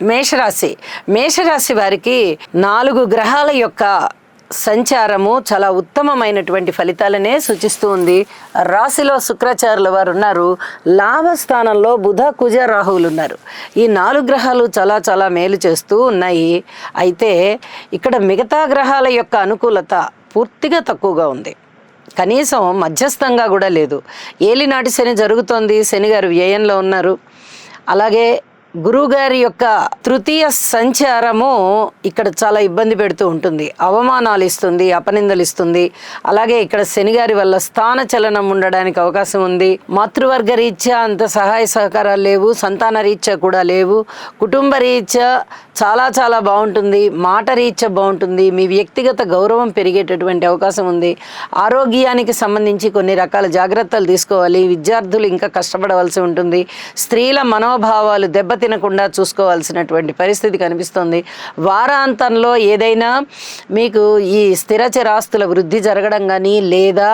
మేషరాశి మేషరాశి వారికి 4 గ్రహాల యొక్క సంచారము చాలా ఉత్తమమైనటువంటి ఫలితాలనే సూచిస్తూ ఉంది. రాశిలో శుక్రాచార్యుల వారు ఉన్నారు. లాభస్థానంలో బుధ కుజ రాహువులు ఉన్నారు. ఈ 4 గ్రహాలు చాలా చాలా మేలు చేస్తూ ఉన్నాయి. అయితే ఇక్కడ మిగతా గ్రహాల యొక్క అనుకూలత పూర్తిగా తక్కువగా ఉంది. కనీసం మధ్యస్థంగా కూడా లేదు. ఏలినాటి శని జరుగుతోంది. శని గారు వ్యయంలో ఉన్నారు. అలాగే గురువుగారి యొక్క తృతీయ సంచారము ఇక్కడ చాలా ఇబ్బంది పెడుతూ ఉంటుంది. అవమానాలు ఇస్తుంది, అపనిందలు ఇస్తుంది. అలాగే ఇక్కడ శనిగారి వల్ల స్థాన చలనం ఉండడానికి అవకాశం ఉంది. మాతృవర్గ రీత్యా అంత సహాయ సహకారాలు లేవు, సంతాన రీత్యా కూడా లేవు. కుటుంబ రీత్యా చాలా చాలా బాగుంటుంది, మాట రీత్యా బాగుంటుంది. మీ వ్యక్తిగత గౌరవం పెరిగేటటువంటి అవకాశం ఉంది. ఆరోగ్యానికి సంబంధించి కొన్ని రకాల జాగ్రత్తలు తీసుకోవాలి. విద్యార్థులు ఇంకా కష్టపడవలసి ఉంటుంది. స్త్రీల మనోభావాలు తినకుండా చూసుకోవాల్సినటువంటి పరిస్థితి కనిపిస్తుంది. వారాంతంలో ఏదైనా మీకు ఈ స్థిరచరాస్తుల వృద్ధి జరగడం కానీ లేదా